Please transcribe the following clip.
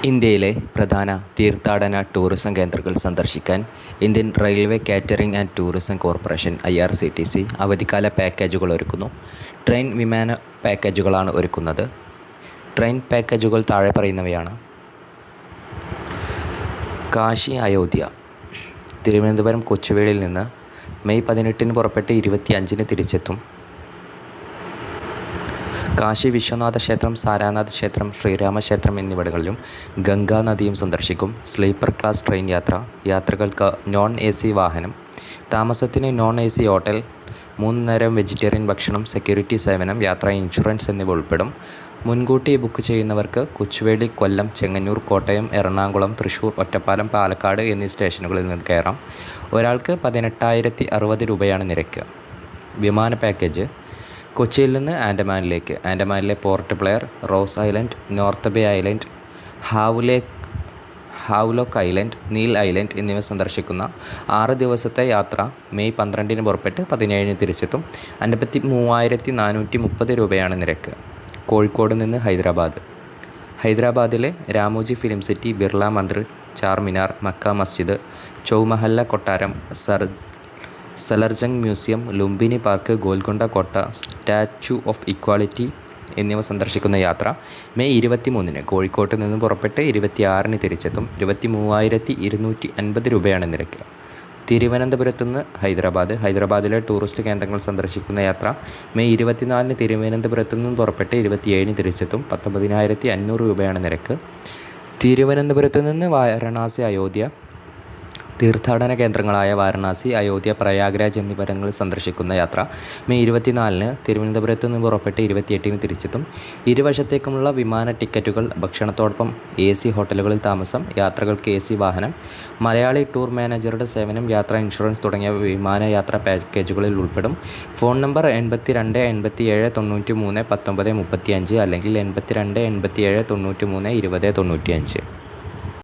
ഇന്ത്യയിലെ പ്രധാന തീർത്ഥാടന ടൂറിസം കേന്ദ്രങ്ങൾ സന്ദർശിക്കാൻ Indian railway catering and tourism corporation (IRCTC) അവധിക്കാല പാക്കേജുകൾ ഒരുക്കുന്നു. ട്രെയിൻ, വിമാന പാക്കേജുകളാണ് ഒരുക്കുന്നത്. ട്രെയിൻ പാക്കേജുകൾ താഴെ പറയുന്നവയാണ്. കാശി അയോധ്യ. തിരുവനന്തപുരം കൊച്ചുവേളിയിൽ നിന്ന് മെയ് 18 പുറപ്പെട്ട് 25 തിരിച്ചെത്തും. കാശി വിശ്വനാഥ ക്ഷേത്രം, സാരാനാഥ് ക്ഷേത്രം, ശ്രീരാമക്ഷേത്രം എന്നിവിടങ്ങളിലും ഗംഗാനദിയും സന്ദർശിക്കും. സ്ലീപ്പർ ക്ലാസ് ട്രെയിൻ യാത്ര. യാത്രകൾക്ക് non-AC വാഹനം. താമസത്തിന് non-AC ഹോട്ടൽ, 3 നേരം വെജിറ്റേറിയൻ ഭക്ഷണം, സെക്യൂരിറ്റി സേവനം, യാത്രാ ഇൻഷുറൻസ് എന്നിവ ഉൾപ്പെടും. മുൻകൂട്ടി ബുക്ക് ചെയ്യുന്നവർക്ക് കൊച്ചുവേളി, കൊല്ലം, ചെങ്ങന്നൂർ, കോട്ടയം, എറണാകുളം, തൃശ്ശൂർ, ഒറ്റപ്പാലം, പാലക്കാട് എന്നീ സ്റ്റേഷനുകളിൽ നിന്ന് കയറാം. ഒരാൾക്ക് 18,060 രൂപയാണ് നിരക്ക്. വിമാന പാക്കേജ്. കൊച്ചിയിൽ നിന്ന് ആൻഡമാനിലേക്ക്. ആൻഡമാനിലെ പോർട്ട് ബ്ലെയർ, റോസ് ഐലൻഡ്, നോർത്ത് ബേ ഐലൻഡ്, ഹാവ്ലോക്ക് ഐലൻഡ്, നീൽ ഐലൻഡ് എന്നിവ സന്ദർശിക്കുന്ന 6 ദിവസത്തെ യാത്ര മെയ് 12 പുറപ്പെട്ട് 17 തിരിച്ചെത്തും. 53,430 രൂപയാണ് നിരക്ക്. കോഴിക്കോട് നിന്ന് ഹൈദരാബാദ്. ഹൈദരാബാദിലെ രാമോജി ഫിലിം സിറ്റി, ബിർള മന്ദിർ, ചാർമിനാർ, മക്ക മസ്ജിദ്, ചൗമഹല്ല കൊട്ടാരം, സലർജംഗ് മ്യൂസിയം, ലുംബിനി പാർക്ക്, ഗോൽക്കൊണ്ട കോട്ട, സ്റ്റാച്യു ഓഫ് ഇക്വാലിറ്റി എന്നിവ സന്ദർശിക്കുന്ന യാത്ര മെയ് 23 കോഴിക്കോട്ട് നിന്ന് പുറപ്പെട്ട് 26 തിരിച്ചെത്തും. 23,250 രൂപയാണ് നിരക്ക്. തിരുവനന്തപുരത്ത് നിന്ന് ഹൈദരാബാദ്. ഹൈദരാബാദിലെ ടൂറിസ്റ്റ് കേന്ദ്രങ്ങൾ സന്ദർശിക്കുന്ന യാത്ര മെയ് 24 തിരുവനന്തപുരത്ത് നിന്ന് പുറപ്പെട്ട് 27 തിരിച്ചെത്തും. 19,500 രൂപയാണ് നിരക്ക്. തിരുവനന്തപുരത്ത് നിന്ന് വാരണാസി, അയോധ്യ. തീർത്ഥാടന കേന്ദ്രങ്ങളായ വാരണാസി, അയോധ്യ, പ്രയാഗ്രാജ് എന്നിവിടങ്ങളിൽ സന്ദർശിക്കുന്ന യാത്ര മെയ് 24 തിരുവനന്തപുരത്ത് നിന്ന് പുറപ്പെട്ട് 28 തിരിച്ചെത്തും. ഇരുവശത്തേക്കുമുള്ള വിമാന ടിക്കറ്റുകൾ, ഭക്ഷണത്തോടൊപ്പം AC ഹോട്ടലുകളിൽ താമസം, യാത്രകൾക്ക് AC വാഹനം, മലയാളി ടൂർ മാനേജറുടെ സേവനം, യാത്രാ ഇൻഷുറൻസ് തുടങ്ങിയ വിമാനയാത്രാ പാക്കേജുകളിൽ ഉൾപ്പെടും. ഫോൺ നമ്പർ 82 87 93 19 35 അല്ലെങ്കിൽ 82 87 93 20 95.